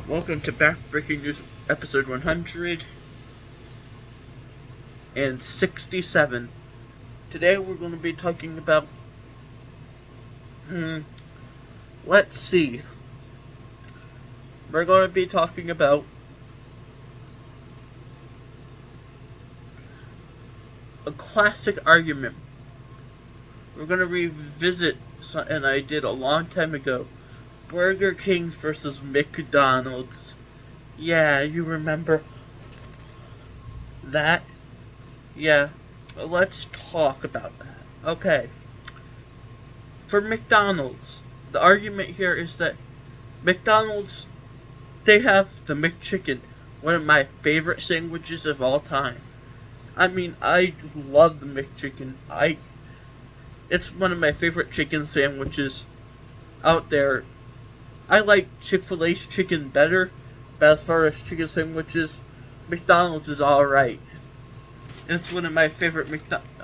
Welcome to Backbreaking News, episode 167. Today we're going to be talking about, let's see. We're going to be talking about a classic argument. We're going to revisit something I did a long time ago. Burger King versus McDonald's. Yeah, you remember that? Yeah, let's talk about that. Okay. For McDonald's, the argument here is that McDonald's, they have the McChicken, one of my favorite sandwiches of all time. I mean, I love the McChicken. It's one of my favorite chicken sandwiches out there. I like Chick-fil-A's chicken better, but as far as chicken sandwiches, McDonald's is alright. It's one of my favorite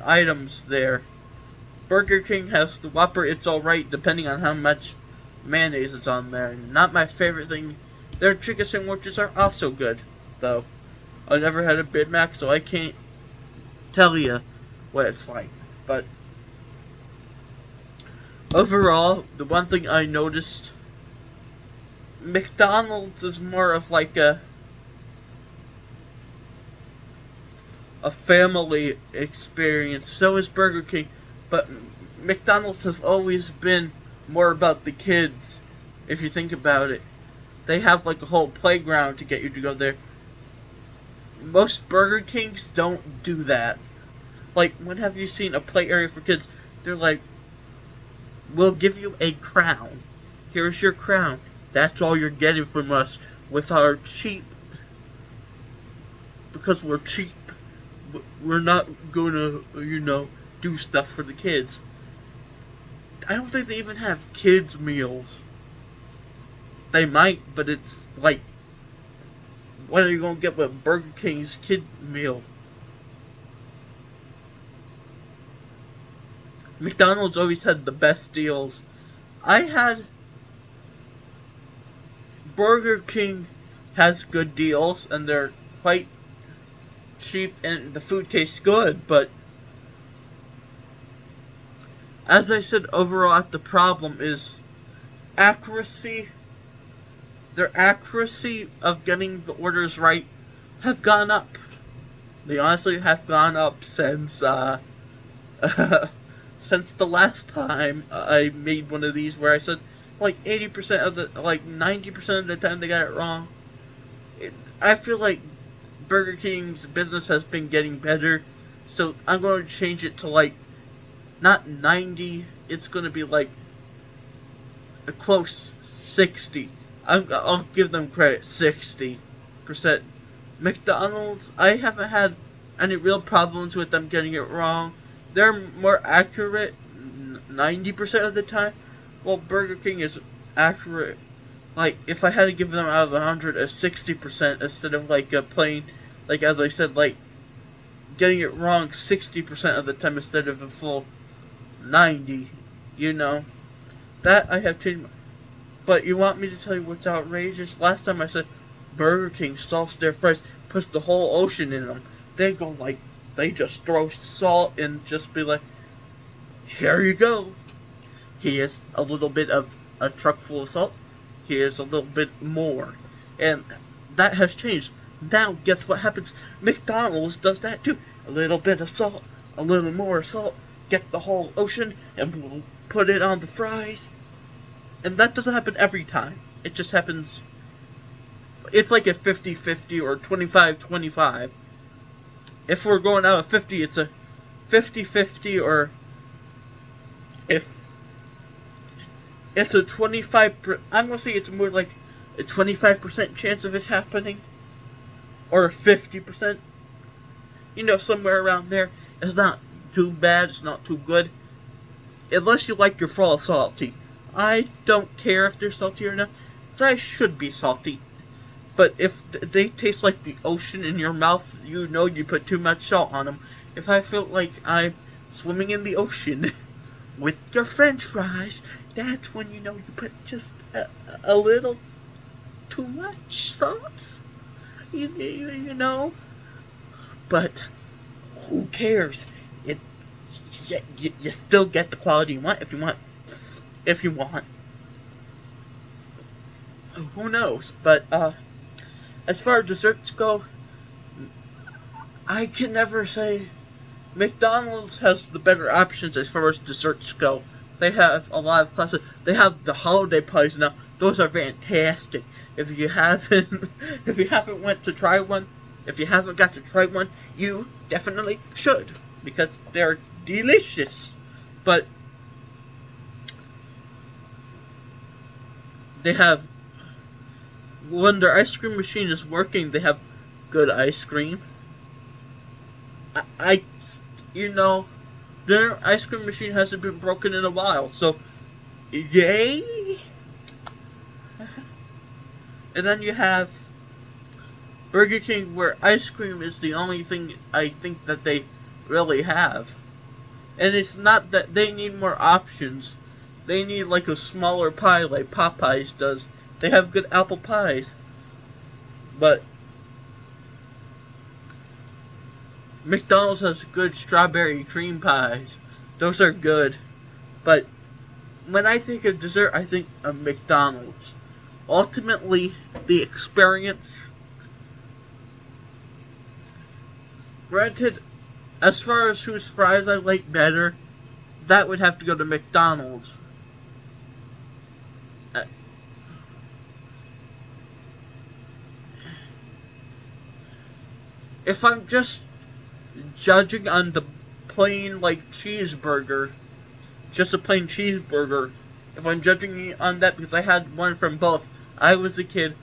items there. Burger King has the Whopper, it's alright depending on how much mayonnaise is on there. Not my favorite thing. Their chicken sandwiches are also good, though. I never had a Big Mac, so I can't tell you what it's like. But overall, the one thing I noticed, McDonald's is more of like a family experience. So is Burger King, but McDonald's has always been more about the kids. If you think about it, they have like a whole playground to get you to go there. Most Burger Kings don't do that. Like, when have you seen a play area for kids? They're like, we'll give you a crown. Here's your crown. That's all you're getting from us with our cheap, because we're cheap, we're not gonna, do stuff for the kids. I don't think they even have kids' meals. They might, but it's like, what are you gonna get with Burger King's kid meal? McDonald's always had the best deals. Burger King has good deals, and they're quite cheap, and the food tastes good, but as I said, overall, the problem is accuracy. Their accuracy of getting the orders right have gone up. They honestly have gone up since since the last time I made one of these where I said like 80% of the, like 90% of the time they got it wrong. I feel like Burger King's business has been getting better, so I'm going to change it to like, not 90, it's going to be like a close 60. I'll give them credit, 60%. McDonald's, I haven't had any real problems with them getting it wrong. They're more accurate 90% of the time. Well, Burger King is accurate. Like, if I had to give them out of 100 a 60% instead of like a plain, like as I said, like getting it wrong 60% of the time instead of a full 90, That I have changed. But you want me to tell you what's outrageous? Last time I said Burger King salts their fries, puts the whole ocean in them. They go like, they just throw salt and just be like, here you go. Here's a little bit of a truck full of salt. Here's a little bit more. And that has changed. Now, guess what happens? McDonald's does that too. A little bit of salt, a little more salt, get the whole ocean, and we'll put it on the fries. And that doesn't happen every time. It just happens. It's like a 50-50 or 25-25. If we're going out of 50, it's a 50-50, or if it's a 25%, I'm going to say it's more like a 25% chance of it happening, or a 50%, somewhere around there. It's not too bad, it's not too good, unless you like your fries salty. I don't care if they're salty or not. Fries should be salty, but if they taste like the ocean in your mouth, you put too much salt on them. If I feel like I'm swimming in the ocean with your french fries, that's when you put just a little too much sauce, you know. But who cares? It you still get the quality you want if you want. Who knows? But as far as desserts go, I can never say McDonald's has the better options as far as desserts go. They have a lot of classes. They have the holiday pies now. Those are fantastic. If you haven't, if you haven't went to try one, if you haven't got to try one, you definitely should because they're delicious. But they have when their ice cream machine is working, they have good ice cream. I you know, their ice cream machine hasn't been broken in a while, so yay! And then you have Burger King, where ice cream is the only thing I think that they really have. And it's not that they need more options. They need like a smaller pie like Popeyes does. They have good apple pies. But McDonald's has good strawberry cream pies. Those are good. But when I think of dessert, I think of McDonald's. Ultimately, the experience. Granted, as far as whose fries I like better, that would have to go to McDonald's. If I'm just judging on the plain, like, cheeseburger, just a plain cheeseburger, if I'm judging on that because I had one from both, I was a kid,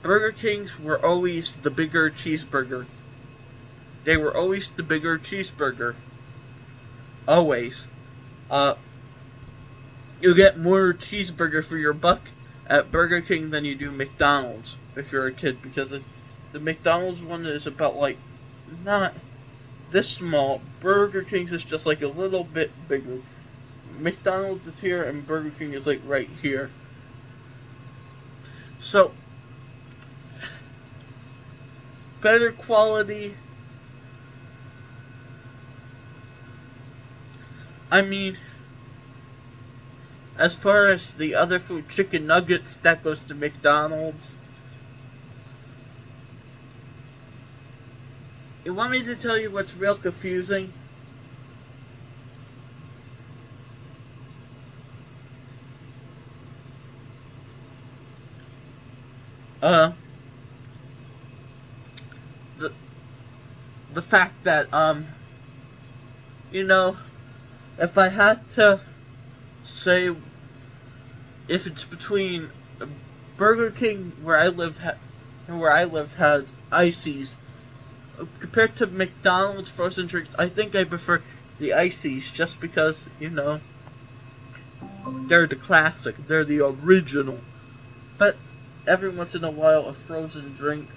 Burger Kings were always the bigger cheeseburger. They were always the bigger cheeseburger. Always. You get more cheeseburger for your buck at Burger King than you do McDonald's if you're a kid, because the McDonald's one is about, like, not this small. Burger King's is just like a little bit bigger. McDonald's is here and Burger King is like right here. So, better quality. I mean, as far as the other food, chicken nuggets, that goes to McDonald's. You want me to tell you what's real confusing? The fact that, you know, if I had to say if it's between Burger King, where I live has ices, compared to McDonald's frozen drinks, I think I prefer the ices just because, you know, they're the classic, they're the original. But every once in a while, a frozen drink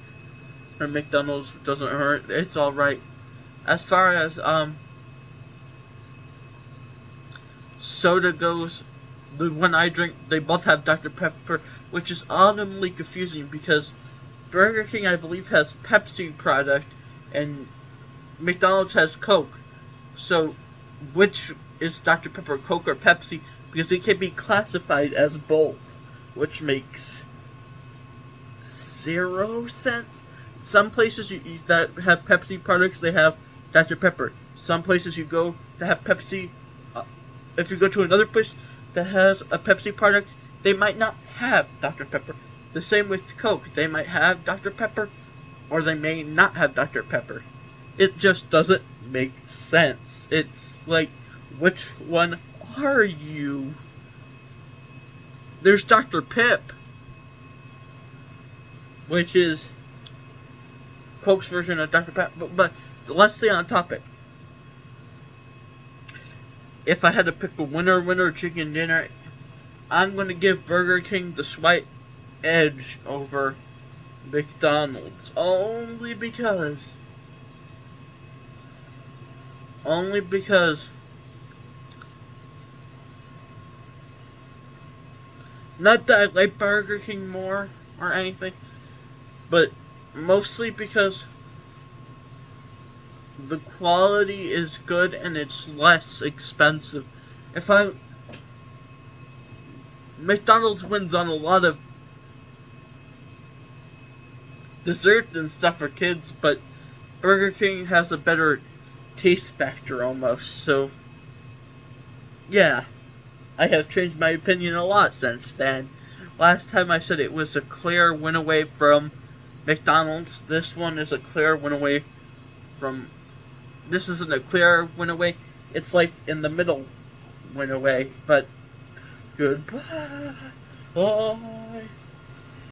from McDonald's doesn't hurt. It's alright. As far as soda goes, the one I drink, they both have Dr. Pepper, which is ultimately confusing because Burger King, I believe, has Pepsi product and McDonald's has Coke. So, which is Dr. Pepper, Coke or Pepsi? Because it can be classified as both, which makes 0 sense. Some places that have Pepsi products, they have Dr. Pepper. Some places you go that have Pepsi, if you go to another place that has a Pepsi product, they might not have Dr. Pepper. The same with Coke. They might have Dr. Pepper, or they may not have Dr. Pepper. It just doesn't make sense. It's like, which one are you? There's Dr. Pip, which is Coke's version of Dr. Pepper. But let's stay on topic. If I had to pick a winner chicken dinner, I'm going to give Burger King the slight edge over McDonald's. Only because not that I like Burger King more or anything, but mostly because the quality is good and it's less expensive. If I McDonald's wins on a lot of desserts and stuff for kids, but Burger King has a better taste factor almost. So yeah, I have changed my opinion a lot since then. Last time I said it was a clear win away from McDonald's. This one is a clear win away from. This isn't a clear win away. It's like in the middle win away. But goodbye. Bye.